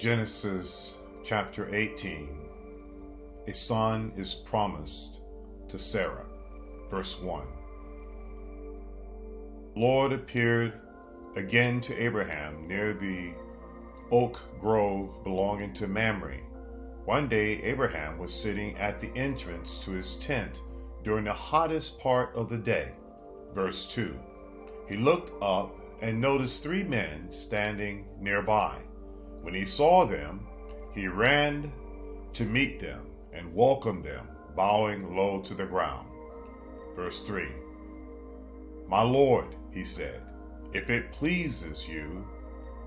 Genesis chapter 18. A son is promised to Sarah. Verse 1. Lord appeared again to Abraham near the oak grove belonging to Mamre. One day Abraham was sitting at the entrance to his tent during the hottest part of the day. Verse 2. He looked up and noticed 3 men standing nearby. When he saw them, he ran to meet them and welcomed them, bowing low to the ground. Verse 3. My Lord, he said, if it pleases you,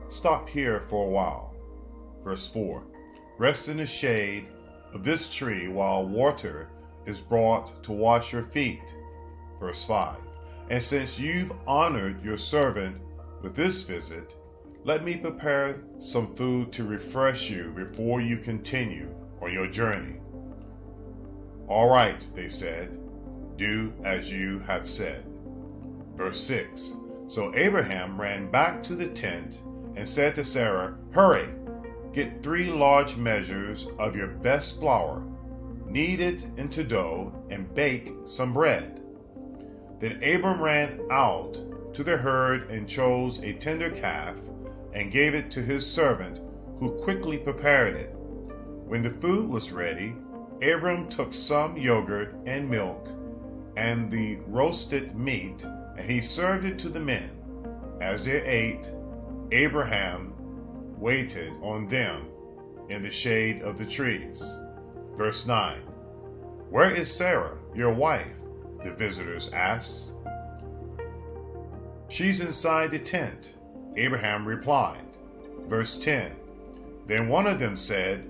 stop here for a while. Verse 4. Rest in the shade of this tree while water is brought to wash your feet. Verse 5. And since you've honored your servant with this visit, let me prepare some food to refresh you before you continue on your journey. All right, they said, do as you have said. Verse 6. So Abraham ran back to the tent and said to Sarah, hurry, get 3 large measures of your best flour, knead it into dough, and bake some bread. Then Abram ran out to the herd and chose a tender calf and gave it to his servant, who quickly prepared it. When the food was ready, Abram took some yogurt and milk and the roasted meat, and he served it to the men. As they ate, Abraham waited on them in the shade of the trees. Verse 9. Where is Sarah, your wife? The visitors asked. She's inside the tent, Abraham replied. Verse 10. Then one of them said,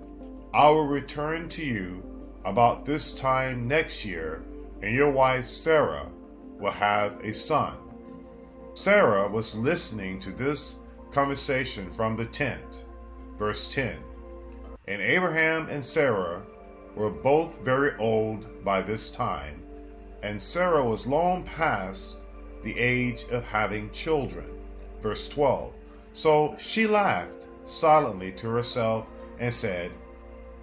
I will return to you about this time next year, and your wife Sarah will have a son. Sarah was listening to this conversation from the tent. Verse 10. And Abraham and Sarah were both very old by this time, and Sarah was long past the age of having children. Verse 12. So she laughed silently to herself and said,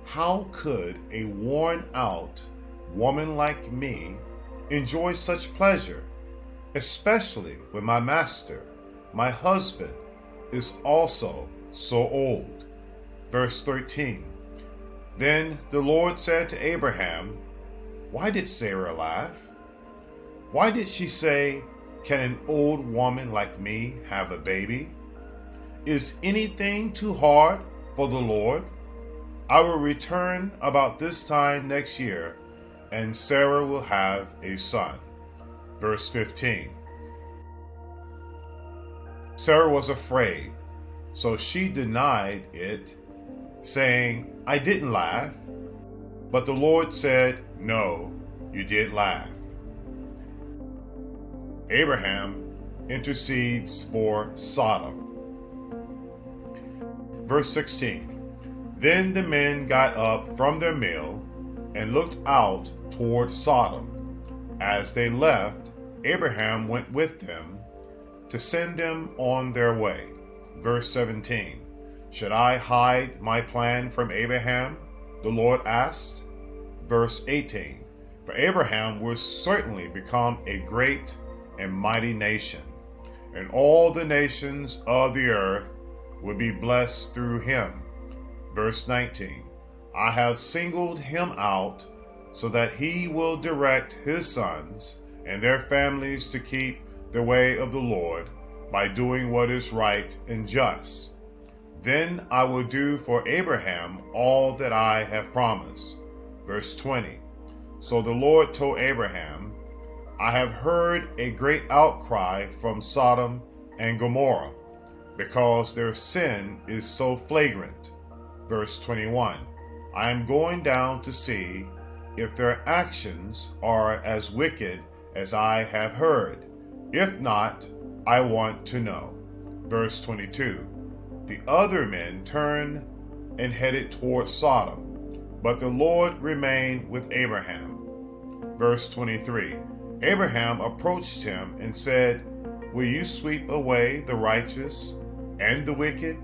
how could a worn-out woman like me enjoy such pleasure, especially when my master, my husband, is also so old? Verse 13. Then the Lord said to Abraham, why did Sarah laugh? Why did she say, can an old woman like me have a baby? Is anything too hard for the Lord? I will return about this time next year, and Sarah will have a son. Verse 15. Sarah was afraid, so she denied it, saying, I didn't laugh. But the Lord said, no, you did laugh. Abraham intercedes for Sodom. Verse 16. Then the men got up from their meal and looked out toward Sodom. As they left, Abraham went with them to send them on their way. Verse 17. Should I hide my plan from Abraham? The Lord asked. Verse 18. For Abraham will certainly become a great and mighty nation, and all the nations of the earth will be blessed through him. Verse 19. I have singled him out so that he will direct his sons and their families to keep the way of the Lord by doing what is right and just. Then I will do for Abraham all that I have promised. Verse 20. So the Lord told Abraham, I have heard a great outcry from Sodom and Gomorrah, because their sin is so flagrant. Verse 21. I am going down to see if their actions are as wicked as I have heard. If not, I want to know. Verse 22. The other men turned and headed toward Sodom, but the Lord remained with Abraham. Verse 23. Abraham approached him and said, will you sweep away the righteous and the wicked?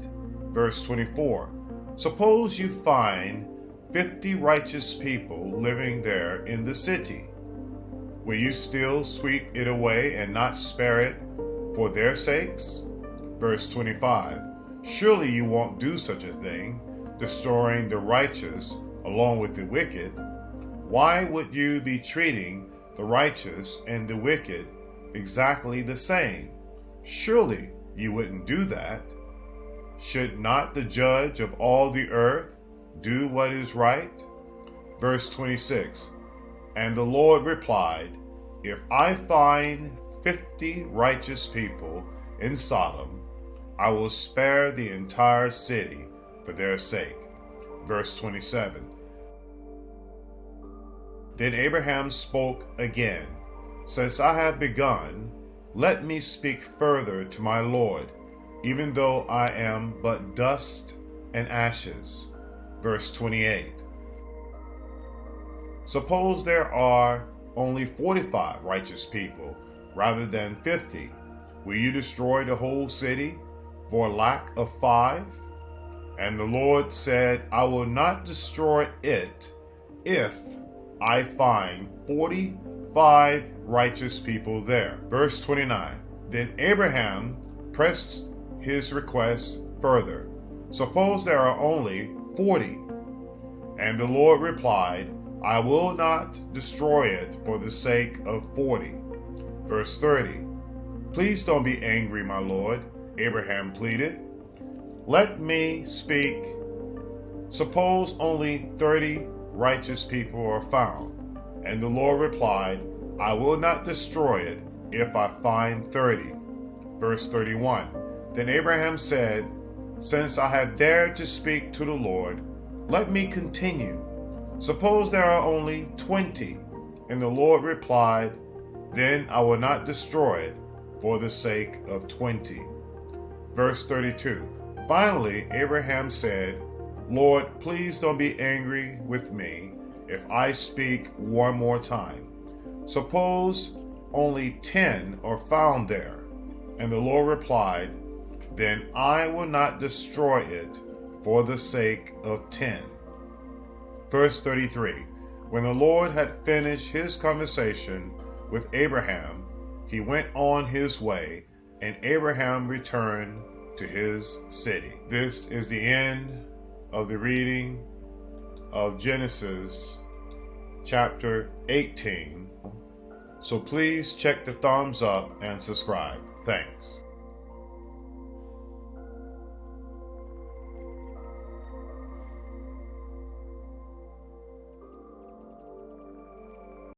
Verse 24. Suppose you find 50 righteous people living there in the city. Will you still sweep it away and not spare it for their sakes? Verse 25. Surely you won't do such a thing, destroying the righteous along with the wicked. Why would you be treating the righteous and the wicked exactly the same? Surely you wouldn't do that. Should not the judge of all the earth do what is right? Verse 26. And the Lord replied, if I find 50 righteous people in Sodom, I will spare the entire city for their sake. Verse 27. Then Abraham spoke again, since I have begun, let me speak further to my Lord, even though I am but dust and ashes. Verse 28. Suppose there are only 45 righteous people rather than 50. Will you destroy the whole city for lack of 5? And the Lord said, I will not destroy it if I find 45 righteous people there. Verse 29. Then Abraham pressed his request further. Suppose there are only 40. And the Lord replied, I will not destroy it for the sake of 40. Verse 30. Please don't be angry, my Lord, Abraham pleaded. Let me speak. Suppose only 30 righteous people are found. And the Lord replied, I will not destroy it if I find 30. Verse 31. Then Abraham said, since I have dared to speak to the Lord, let me continue. Suppose there are only 20. And the Lord replied, then I will not destroy it for the sake of 20. Verse 32. Finally, Abraham said, Lord, please don't be angry with me if I speak one more time. Suppose only 10 are found there. And the Lord replied, then I will not destroy it for the sake of 10. Verse 33. When the Lord had finished his conversation with Abraham, he went on his way, and Abraham returned to his city. This is the end of the reading of Genesis chapter 18. So please check the thumbs up and subscribe. Thanks.